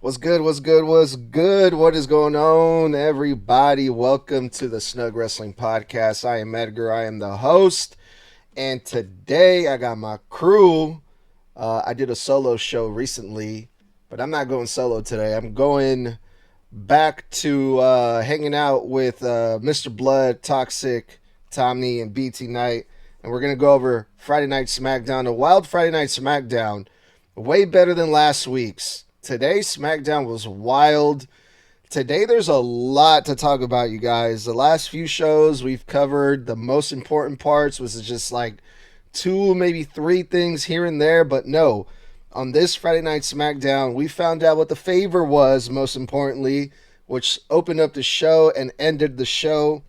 What's good? What's good? What's good? What is going on, everybody? Welcome to the Snug Wrestling Podcast. I am Edgar. I am the host, and today I got my crew. I did a solo show recently, but I'm not going solo today. I'm going back to hanging out with Mr. Blood, Toxic, Tommy, and BT Knight, and we're gonna go over Friday Night SmackDown, a wild Friday Night SmackDown, way better than last week's. Today SmackDown was wild. Today there's a lot to talk about, you guys. The last few shows we've covered the most important parts was just like two, maybe three things here and there, but no. On this Friday Night SmackDown, we found out what the favor was, most importantly, which opened up the show and ended the show.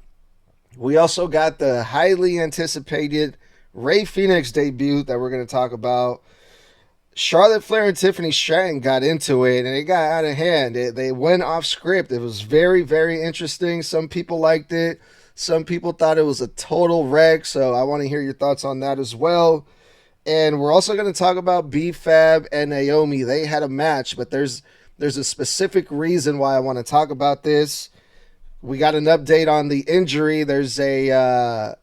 We also got the highly anticipated Rey Fenix debut that we're going to talk about. Charlotte Flair and Tiffany Stratton got into it, and it got out of hand. They went off script. It was very, very interesting. Some people liked it. Some people thought it was a total wreck, so I want to hear your thoughts on that as well. And we're also going to talk about B-Fab and Naomi. They had a match, but there's a specific reason why I want to talk about this. We got an update on the injury. There's you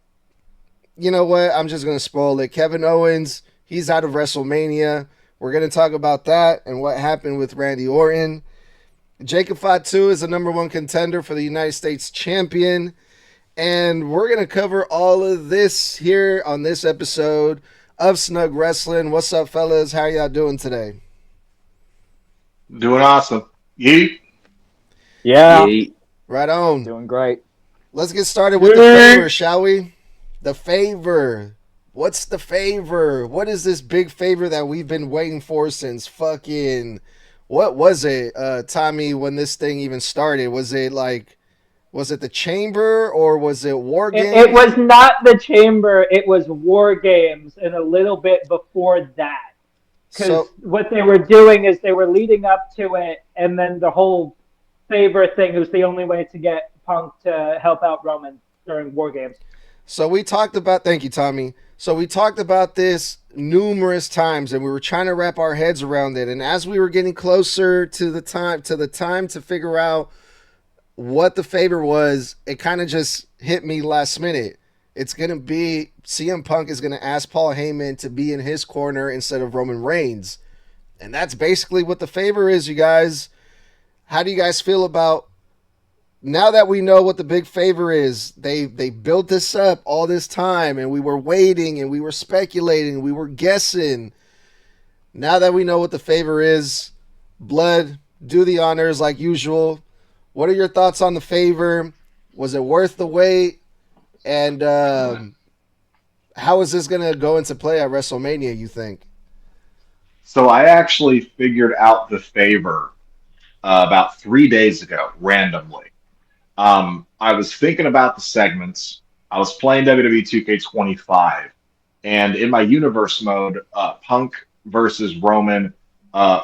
know what? I'm just going to spoil it. Kevin Owens, he's out of WrestleMania. We're going to talk about that and what happened with Randy Orton. Jacob Fatu is the number one contender for the United States champion. And we're going to cover all of this here on this episode of Snug Wrestling. What's up, fellas? How y'all doing today? Doing awesome. Yeet. Yeah, Yeet. Right on. doing great. Let's get started with the favor, shall we? The favor. What's the favor? What is this big favor that we've been waiting for since fucking... What was it, Tommy, when this thing even started? Was it the Chamber or was it War Games? It was not the Chamber, it was War Games and a little bit before that. Because what they were doing is they were leading up to it, and then the whole favor thing was the only way to get Punk to help out Roman during War Games. So we talked about... Thank you, Tommy. So we talked about this numerous times, and we were trying to wrap our heads around it. And as we were getting closer to the time to figure out what the favor was, it kind of just hit me last minute. It's going to be CM Punk is going to ask Paul Heyman to be in his corner instead of Roman Reigns. And that's basically what the favor is, you guys. How do you guys feel about, now that we know what the big favor is? They built this up all this time, and we were waiting, and we were speculating, we were guessing. Now that we know what the favor is, Blood, do the honors like usual. What are your thoughts on the favor? Was it worth the wait? And how is this going to go into play at WrestleMania, you think? So I actually figured out the favor about 3 days ago, randomly. I was thinking about the segments. I was playing WWE 2K25, and in my universe mode, Punk versus Roman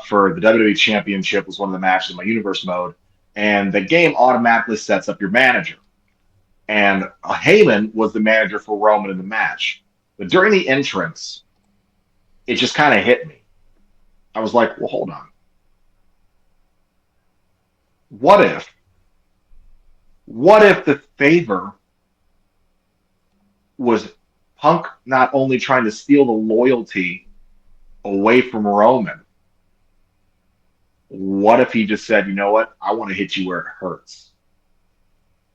for the WWE Championship was one of the matches in my universe mode, and the game automatically sets up your manager. And Heyman was the manager for Roman in the match. But during the entrance, it just kind of hit me. I was like, well, hold on. What if the favor was Punk not only trying to steal the loyalty away from Roman? What if he just said, you know what? I want to hit you where it hurts.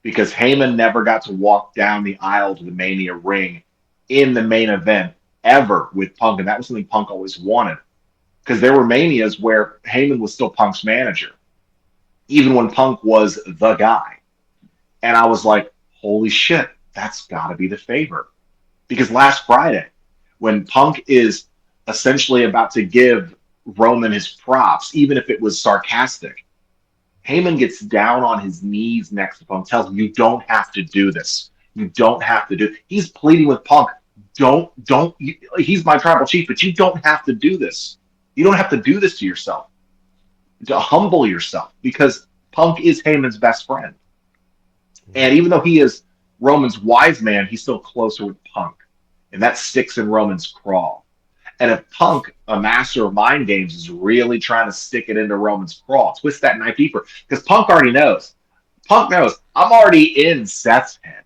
Because Heyman never got to walk down the aisle to the Mania ring in the main event ever with Punk, and that was something Punk always wanted. Because there were Manias where Heyman was still Punk's manager, even when Punk was the guy. And I was like, holy shit, that's got to be the favor. Because last Friday, when Punk is essentially about to give Roman his props, even if it was sarcastic, Heyman gets down on his knees next to Punk, tells him, you don't have to do this. You don't have to do it. He's pleading with Punk, he's my tribal chief, but you don't have to do this. You don't have to do this to yourself, to humble yourself, because Punk is Heyman's best friend. And even though he is Roman's wise man, he's still closer with Punk. And that sticks in Roman's craw. And if Punk, a master of mind games, is really trying to stick it into Roman's craw, twist that knife deeper, because Punk already knows. Punk knows I'm already in Seth's head.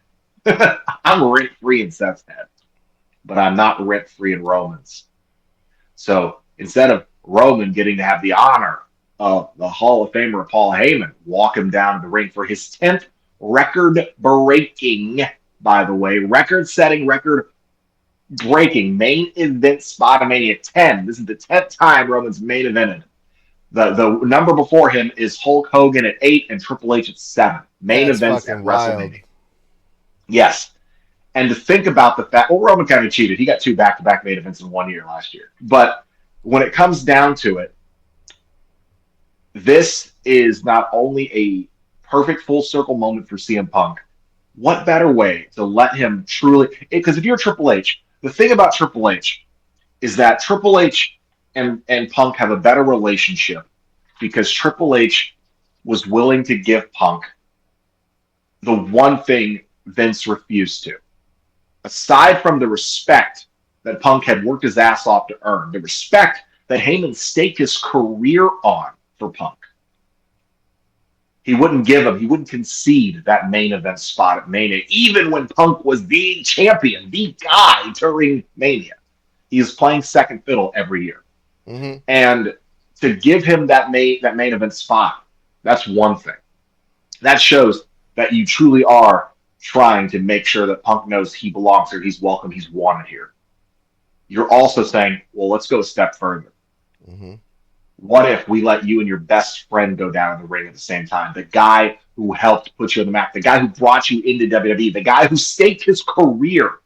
I'm rent free in Seth's head, but I'm not rent free in Roman's. So instead of Roman getting to have the honor of the Hall of Famer Paul Heyman walk him down to the ring for his 10th record breaking, by the way, record setting, record breaking main event spot of Mania 10. This is the 10th time Roman's main evented. The number before him is Hulk Hogan at 8 and Triple H at 7. Main events at WrestleMania. Wild. Yes. And to think about the fact, well, Roman kind of cheated. He got 2 back-to-back main events in 1 year last year. But when it comes down to it, this is not only a perfect full circle moment for CM Punk. What better way to let him truly? Because if you're Triple H, the thing about Triple H is that Triple H and Punk have a better relationship because Triple H was willing to give Punk the one thing Vince refused to. Aside from the respect that Punk had worked his ass off to earn, the respect that Heyman staked his career on for Punk, he wouldn't give him, he wouldn't concede that main event spot at Mania, even when Punk was the champion, the guy during Mania. He was playing second fiddle every year. Mm-hmm. And to give him that main event spot, that's one thing. That shows that you truly are trying to make sure that Punk knows he belongs here, he's welcome, he's wanted here. You're also saying, well, let's go a step further. Mm-hmm. What if we let you and your best friend go down in the ring at the same time? The guy who helped put you on the map, the guy who brought you into WWE, the guy who staked his career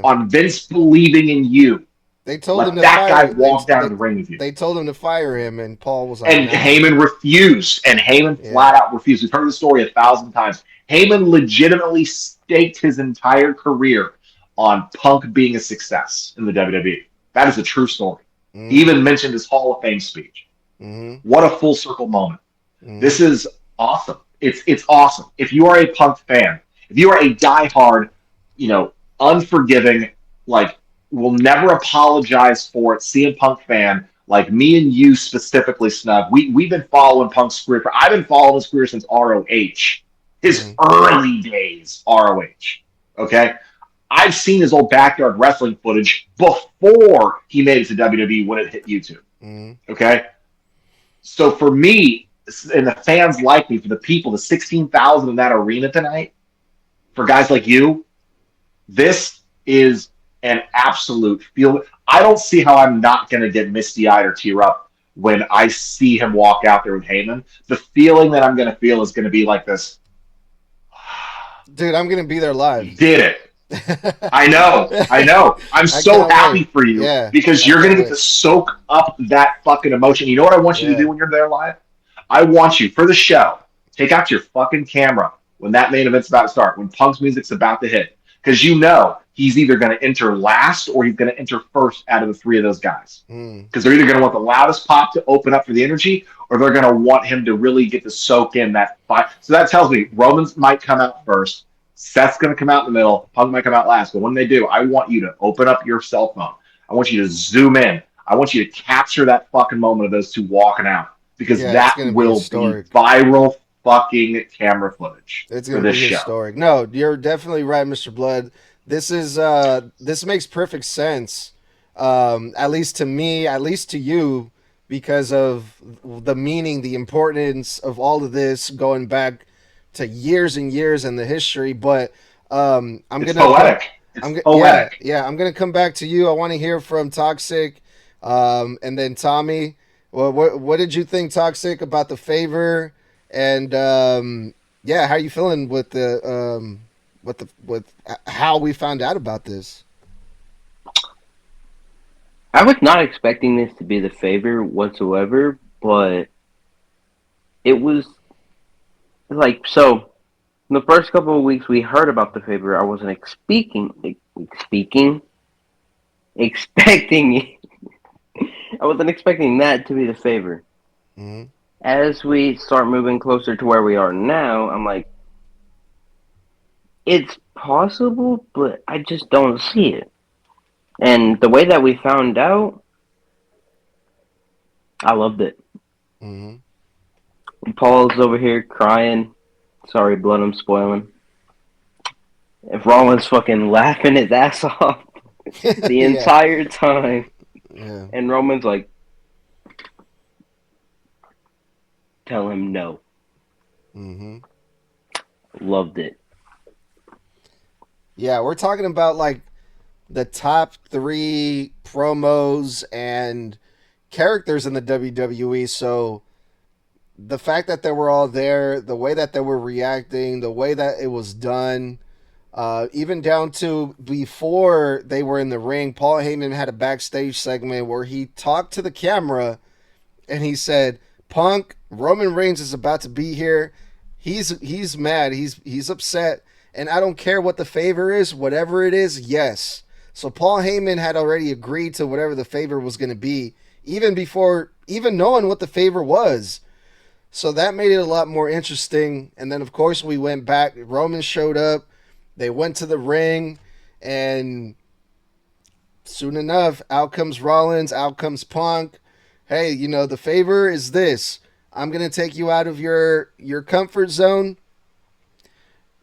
on Vince believing in you. They told him to that guy walk down in the ring with you. They told him to fire him, and Paul was like, and Heyman refused. And Heyman flat out refused. We've heard the story 1,000 times. Heyman legitimately staked his entire career on Punk being a success in the WWE. That is a true story. Mm-hmm. He even mentioned his Hall of Fame speech. Mm-hmm. What a full circle moment. Mm-hmm. This is awesome. It's awesome. If you are a Punk fan, if you are a diehard, unforgiving, will never apologize for it, CM Punk fan, like me and you specifically, Snug, we've been following Punk's career. I've been following his career since ROH. His early days, ROH. Okay? I've seen his old backyard wrestling footage before he made it to WWE when it hit YouTube. Mm-hmm. Okay? So for me, and the fans like me, for the people, the 16,000 in that arena tonight, for guys like you, this is an absolute feel. I don't see how I'm not going to get misty-eyed or tear up when I see him walk out there with Heyman. The feeling that I'm going to feel is going to be like this. Dude, I'm going to be there live. You did it. I know. I'm so happy for you because you're going to get to soak up that fucking emotion. You know what I want you to do when you're there live? I want you, for the show, take out your fucking camera when that main event's about to start, when Punk's music's about to hit. Because he's either going to enter last or he's going to enter first out of the 3 of those guys. Because they're either going to want the loudest pop to open up for the energy or they're going to want him to really get to soak in that fight. So that tells me Roman's might come out first. Seth's going to come out in the middle. Punk might come out last. But when they do, I want you to open up your cell phone. I want you to zoom in. I want you to capture that fucking moment of those 2 walking out. Because that will be viral fucking camera footage. It's going to be historic. No, you're definitely right, Mr. Blood. This is this makes perfect sense. At least to me, at least to you, because of the meaning, the importance of all of this going back to years and years in the history. But I'm going to poetic. I'm going to come back to you. I want to hear from Toxic, and then Tommy. Well, what did you think, Toxic, about the favor? And how are you feeling with with how we found out about this? I was not expecting this to be the favor whatsoever, but it was so. In the first couple of weeks we heard about the favor, I wasn't expecting I wasn't expecting that to be the favor. Mm-hmm. As we start moving closer to where we are now, I'm like, it's possible, but I just don't see it. And the way that we found out, I loved it. Mm-hmm. Paul's over here crying. Sorry, blood, I'm spoiling. If Rollins fucking laughing his ass off the entire time. Yeah. And Roman's like, tell him no. Mm-hmm. Loved it. Yeah, we're talking about like the top 3 promos and characters in the WWE. So the fact that they were all there, the way that they were reacting, the way that it was done, even down to before they were in the ring, Paul Heyman had a backstage segment where he talked to the camera and he said, "Punk, Roman Reigns is about to be here. He's mad. He's upset, and I don't care what the favor is, whatever it is, yes." So Paul Heyman had already agreed to whatever the favor was going to be, even before even knowing what the favor was. So that made it a lot more interesting. And then, of course, we went back. Roman showed up. They went to the ring, and soon enough, out comes Rollins, out comes Punk. Hey, the favor is this. I'm going to take you out of your comfort zone.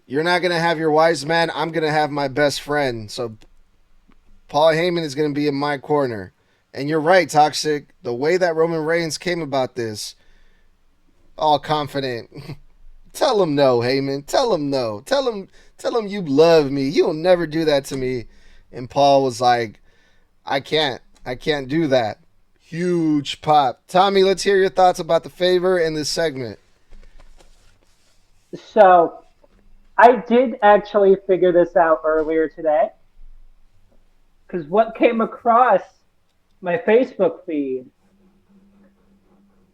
You're not going to have your wise man. I'm going to have my best friend. So Paul Heyman is going to be in my corner. And you're right, Toxic. The way that Roman Reigns came about this, all confident. Tell him no, Heyman. Tell him no. Tell him you love me. You'll never do that to me. And Paul was like, I can't do that. Huge pop. Tommy, let's hear your thoughts about the favor in this segment. So, I did actually figure this out earlier today. Because what came across my Facebook feed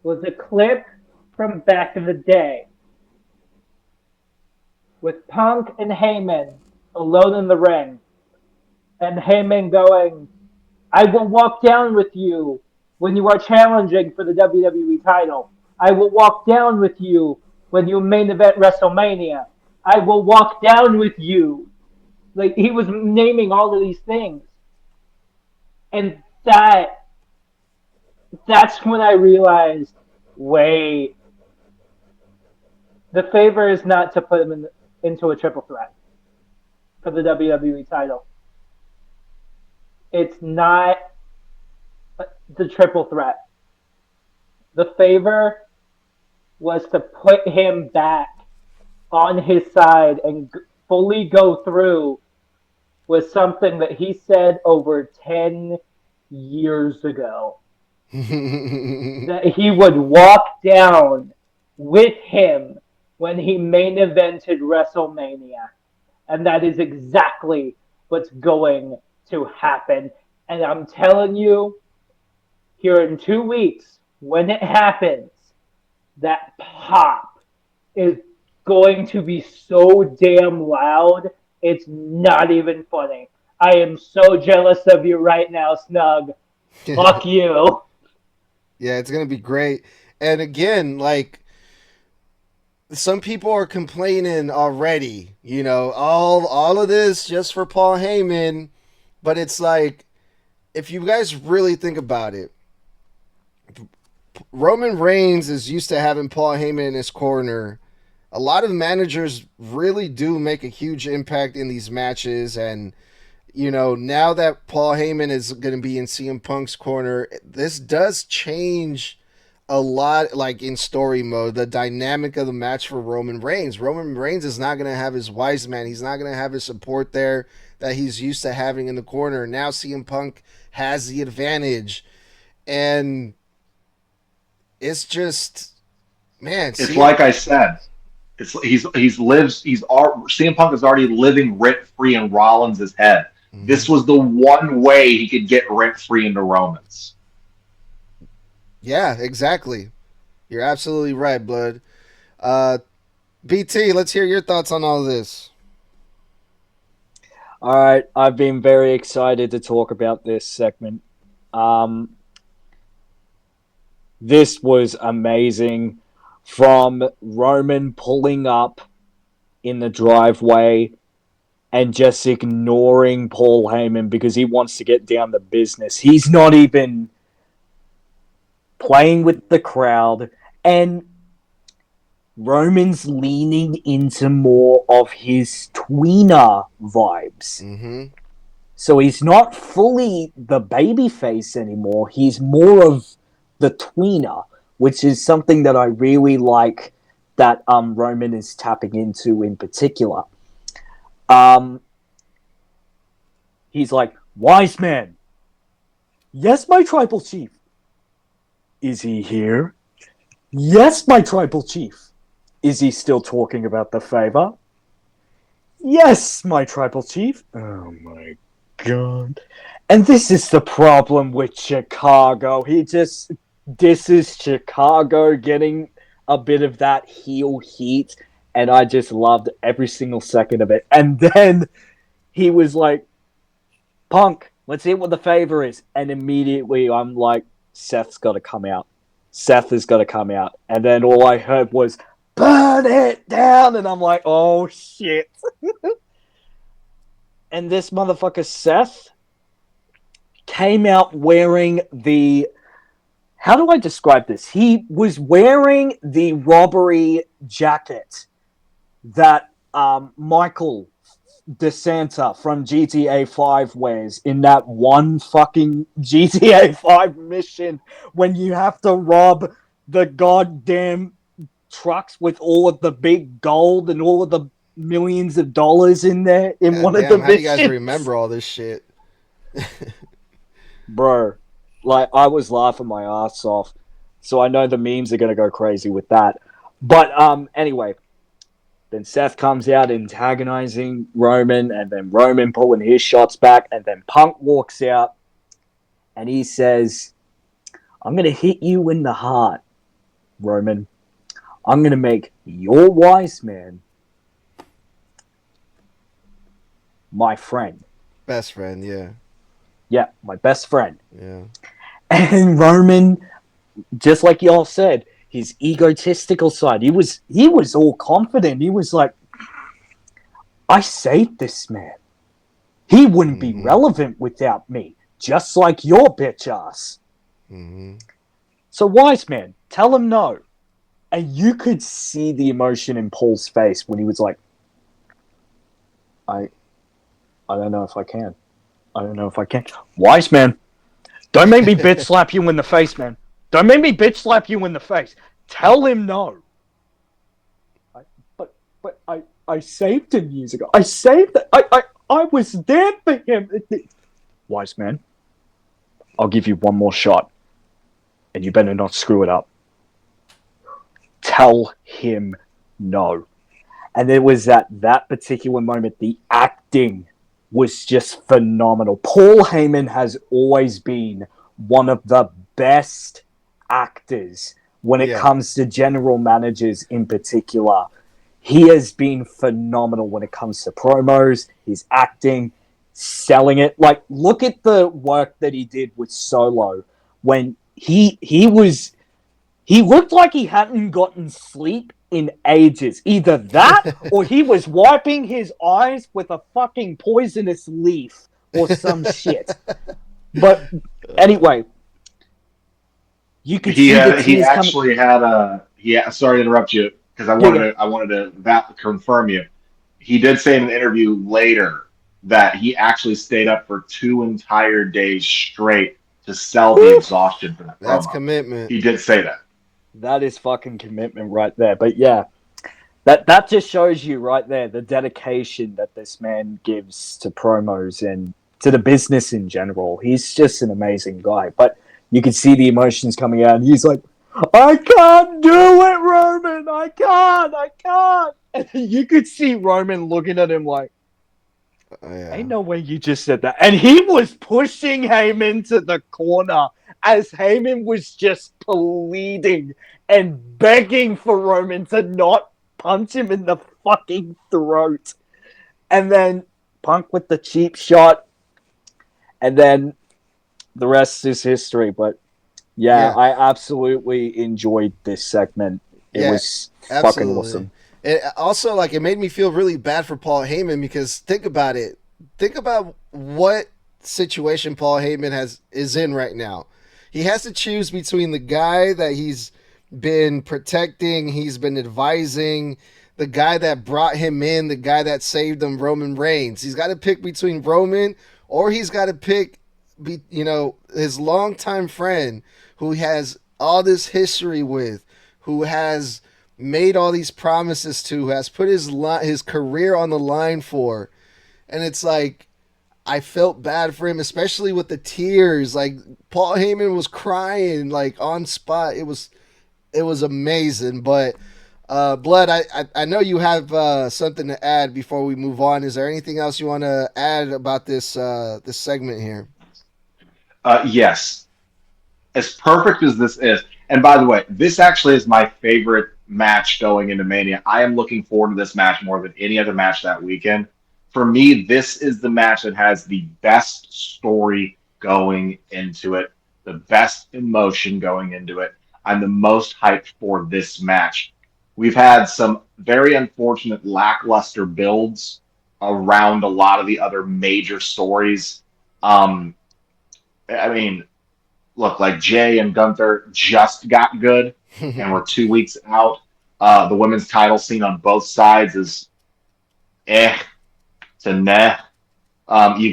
was a clip from back in the day with Punk and Heyman alone in the ring. And Heyman going, I will walk down with you when you are challenging for the WWE title. I will walk down with you when you main event WrestleMania. I will walk down with you. Like, he was naming all of these things. And that's when I realized, wait, the favor is not to put him into a triple threat for the WWE title. It's not the triple threat. The favor was to put him back on his side and fully go through with something that he said over 10 years ago. That he would walk down with him when he main evented WrestleMania. And that is exactly what's going to happen. And I'm telling you, here in 2 weeks, when it happens, that pop is going to be so damn loud, it's not even funny. I am so jealous of you right now, Snug. Fuck you. Yeah, it's going to be great. And again, like, some people are complaining already, all of this just for Paul Heyman. But it's like, if you guys really think about it, Roman Reigns is used to having Paul Heyman in his corner. A lot of managers really do make a huge impact in these matches. And, now that Paul Heyman is going to be in CM Punk's corner, this does change a lot, like in story mode, the dynamic of the match for Roman Reigns. Roman Reigns is not going to have his wise man. He's not going to have his support there that he's used to having in the corner. Now CM Punk has the advantage. And it's just, man. It's like I said. CM Punk is already living rent free in Rollins' head. Mm-hmm. This was the one way he could get rent free into Roman's. Yeah, exactly. You're absolutely right, Blood. BT, let's hear your thoughts on all this. All right, I've been very excited to talk about this segment. This was amazing. From Roman pulling up in the driveway and just ignoring Paul Heyman because he wants to get down to business. He's not even playing with the crowd, and Roman's leaning into more of his tweener vibes. Mm-hmm. So he's not fully the babyface anymore. He's more of the tweener, which is something that I really like that Roman is tapping into in particular. He's like, wise man. Yes, my tribal chief. Is he here? Yes, my tribal chief. Is he still talking about the favor? Yes, my tribal chief. Oh my god. And this is the problem with Chicago. This is Chicago getting a bit of that heel heat, and I just loved every single second of it. And then he was like, Punk, let's see what the favor is. And immediately I'm like, Seth's got to come out. Seth has got to come out. And then all I heard was, burn it down. And I'm like, oh shit. And this motherfucker Seth came out wearing the... How do I describe this? He was wearing the robbery jacket that Michael DeSanta from GTA 5 wears in that one fucking GTA 5 mission when you have to rob the goddamn trucks with all of the big gold and all of the millions of dollars in there in one of the missions. How do you guys remember all this shit? Bro, like, I was laughing my ass off, so I know the memes are going to go crazy with that. But anyway, then Seth comes out antagonizing Roman, and then Roman pulling his shots back, and then Punk walks out, and he says, I'm going to hit you in the heart, Roman. I'm going to make your wise man my friend. Best friend, yeah. Yeah, my best friend. Yeah. And Roman, just like y'all said, his egotistical side, he was all confident. He was like, I saved this man. He wouldn't be relevant without me, just like your bitch ass. Mm-hmm. So, wise man, tell him no. And you could see the emotion in Paul's face when he was like, I don't know if I can. I don't know if I can. Wise man, don't make me bitch slap you in the face, man. Don't make me bitch slap you in the face. Tell him no. But I saved him years ago. I saved it. I was there for him. Wise man, I'll give you one more shot, and you better not screw it up. Tell him no. And it was at that particular moment, the acting was just phenomenal. Paul Heyman has always been one of the best actors when it comes to general managers in particular. He has been phenomenal when it comes to promos, his acting, selling it. Like, look at the work that he did with Solo when he looked like he hadn't gotten sleep in ages. Either that or he was wiping his eyes with a fucking poisonous leaf or some shit. But anyway, you could see the tears actually coming. Sorry to interrupt you because I wanted to confirm you. He did say in an interview later that he actually stayed up for 2 entire days straight to sell the exhaustion for that promo. That's commitment. He did say that. That is fucking commitment right there. But yeah, that just shows you right there the dedication that this man gives to promos and to the business in general. He's just an amazing guy. But you can see the emotions coming out, and he's like, I can't do it, Roman. I can't. And you could see Roman looking at him like, ain't no way you just said that. And he was pushing Heyman to the corner as Heyman was just pleading and begging for Roman to not punch him in the fucking throat. And then Punk with the cheap shot. And then the rest is history. But yeah. I absolutely enjoyed this segment. It was fucking awesome. It also, like, it made me feel really bad for Paul Heyman because think about it. Think about what situation Paul Heyman is in right now. he has to choose between the guy that he's been protecting, he's been advising, the guy that brought him in, the guy that saved him, Roman Reigns. He's got to pick between Roman, or he's got to pick, his longtime friend who has all this history with, who has made all these promises to, who has put his career on the line for. And it's like, I felt bad for him, especially with the tears. Like, Paul Heyman was crying, like, on spot. It was amazing. But Blood, I know you have something to add before we move on. Is there anything else you want to add about this this segment here? Yes. As perfect as this is, and by the way, this actually is my favorite match going into Mania. I am looking forward to this match more than any other match that weekend. For me, this is the match that has the best story going into it, the best emotion going into it. I'm the most hyped for this match. We've had some very unfortunate lackluster builds around a lot of the other major stories. I mean, look, like Jay and Gunther just got good, and we're 2 weeks out. The women's title scene on both sides is to nah. We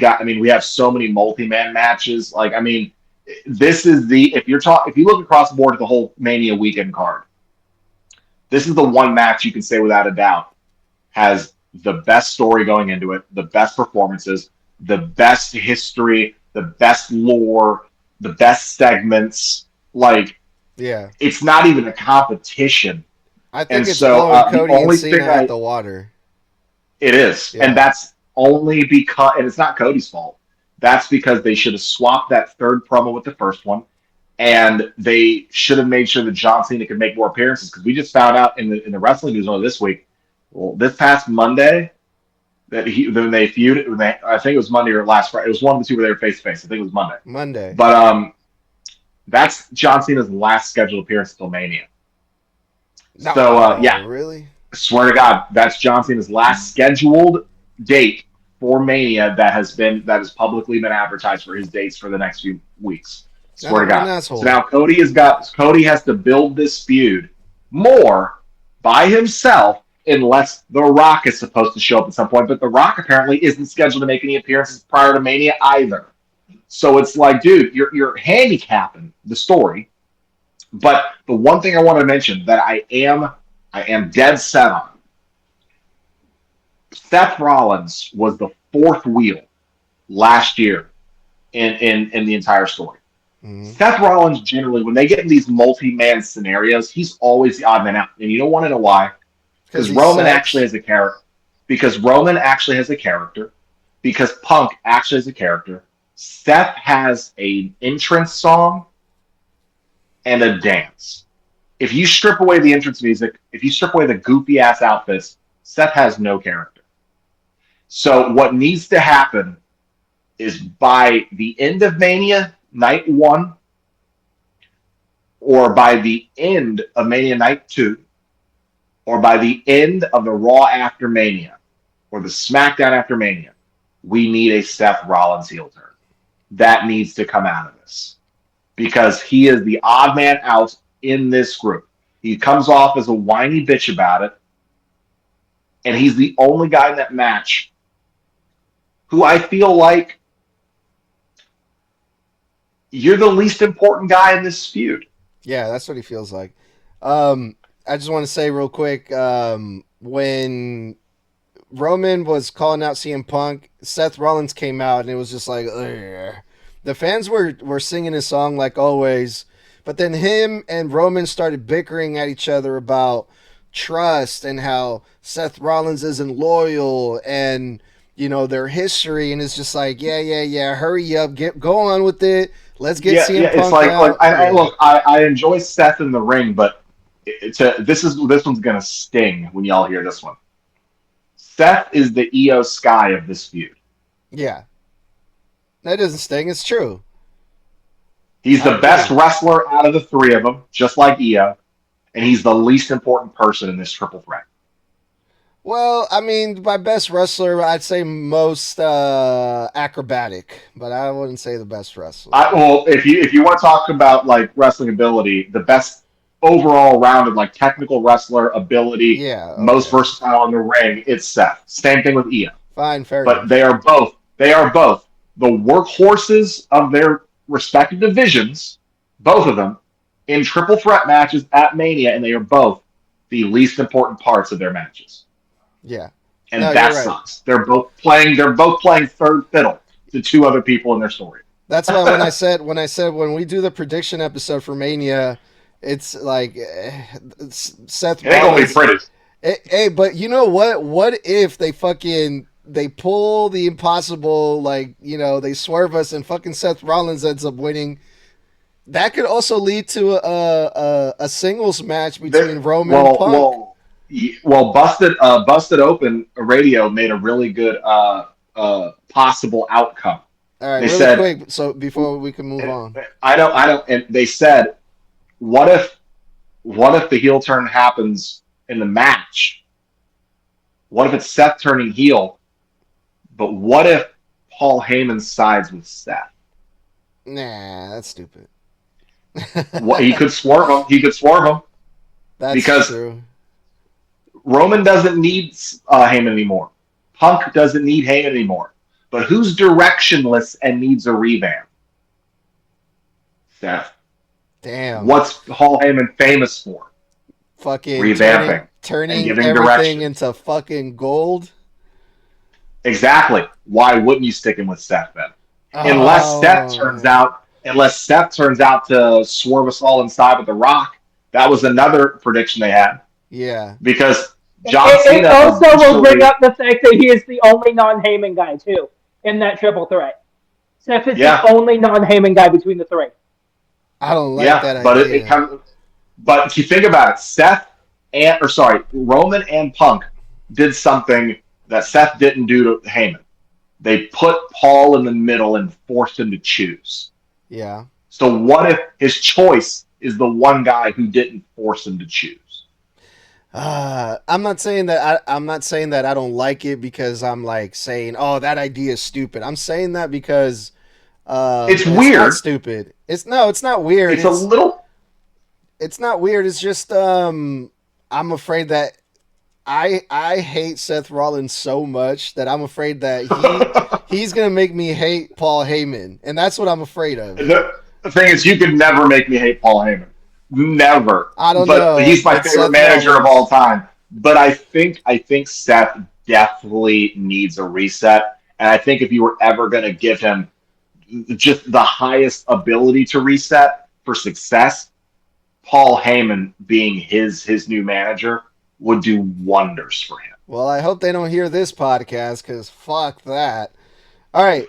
have so many multi-man matches. Like, I mean, this is if you look across the board at the whole Mania weekend card, this is the one match you can say without a doubt has the best story going into it, the best performances, the best history, the best lore, the best segments. Like, yeah, it's not even a competition. I think it's blowing Cody and Cena out the water. It is, yeah. And that's only because, and it's not Cody's fault. That's because they should have swapped that third promo with the first one, and they should have made sure that John Cena could make more appearances. Because we just found out in the wrestling news earlier this week, well, this past Monday, that when they feuded, I think it was Monday or last Friday. It was one of the two where they were face to face. I think it was Monday. But that's John Cena's last scheduled appearance until Mania. Yeah, really. I swear to God, that's John Cena's last scheduled date for Mania that has publicly been advertised for his dates for the next few weeks. Swear to God. So now Cody has to build this feud more by himself, unless The Rock is supposed to show up at some point. But The Rock apparently isn't scheduled to make any appearances prior to Mania either. So it's like, dude, you're handicapping the story. But the one thing I want to mention that I am dead set on, Seth Rollins was the fourth wheel last year in the entire story. Mm-hmm. Seth Rollins generally, when they get in these multi-man scenarios, he's always the odd man out. And you don't want to know why? Because Roman actually has a character. Because Roman actually has a character. Because Punk actually has a character. Seth has an entrance song and a dance. If you strip away the entrance music, if you strip away the goofy ass outfits, Seth has no character. So what needs to happen is by the end of Mania Night 1, or by the end of Mania Night 2, or by the end of the Raw after Mania, or the SmackDown after Mania, we need a Seth Rollins heel turn. That needs to come out of this. Because he is the odd man out in this group. He comes off as a whiny bitch about it. And he's the only guy in that match who I feel like you're the least important guy in this feud. Yeah, that's what he feels like. I just want to say real quick, when Roman was calling out CM Punk, Seth Rollins came out and it was just like, ugh. The fans were singing his song like always, but then him and Roman started bickering at each other about trust and how Seth Rollins isn't loyal and, their history, and it's just like, yeah, hurry up, go on with it. Let's get CM Punk out. I enjoy Seth in the ring, but this one's gonna sting when y'all hear this one. Seth is the Io Sky of this feud. Yeah. That doesn't sting. It's true. He's the best wrestler out of the three of them, just like Io, and he's the least important person in this triple threat. Well, I mean, by best wrestler, I'd say most acrobatic, but I wouldn't say the best wrestler. Well, if you want to talk about like wrestling ability, the best overall rounded like technical wrestler ability, Yeah, okay. most versatile in the ring, it's Seth. Same thing with Io. Fine, fair But enough. they are both the workhorses of their respective divisions, both of them, in triple threat matches at Mania, and they are both the least important parts of their matches. Yeah. And No, that you're right. sucks. They're both playing third fiddle to two other people in their story. That's why when I said when we do the prediction episode for Mania, it's like Seth It ain't gonna be Rollins. pretty. Hey, but you know what? What if they pull the impossible, like, you know, they swerve us and fucking Seth Rollins ends up winning? That could also lead to a singles match between Roman and Punk. Well, Busted Open Radio made a really good possible outcome. All right, They really said, quick, so before we can move on. I don't. And they said, what if the heel turn happens in the match? What if it's Seth turning heel? But what if Paul Heyman sides with Seth? Nah, that's stupid. He could swerve him. That's because true. Roman doesn't need Heyman anymore. Punk doesn't need Heyman anymore. But who's directionless and needs a revamp? Seth. Damn. What's Paul Heyman famous for? Fucking revamping turning and giving everything direction. into fucking gold. Exactly. Why wouldn't you stick him with Seth then? Unless Seth turns out to swerve us all inside with The Rock. That was another prediction they had. Yeah. Because John It Cena also will bring up the fact that he is the only non-Heyman guy, too, in that triple threat. Seth is the only non-Heyman guy between the three. I don't like that idea. But if you think about it, Roman and Punk did something that Seth didn't do to Heyman. They put Paul in the middle and forced him to choose. Yeah. So what if his choice is the one guy who didn't force him to choose? I'm not saying that I don't like it because I'm like saying, oh, that idea is stupid. I'm saying that because it's weird. Not stupid. It's not weird. It's a little. It's not weird. It's just I'm afraid that I hate Seth Rollins so much that I'm afraid that he's gonna make me hate Paul Heyman, and that's what I'm afraid of. The thing is, you could never make me hate Paul Heyman. Never. I don't know. But he's my favorite manager of all time. But I think Seth definitely needs a reset, and I think if you were ever going to give him just the highest ability to reset for success, Paul Heyman being his new manager would do wonders for him. Well, I hope they don't hear this podcast because fuck that. All right.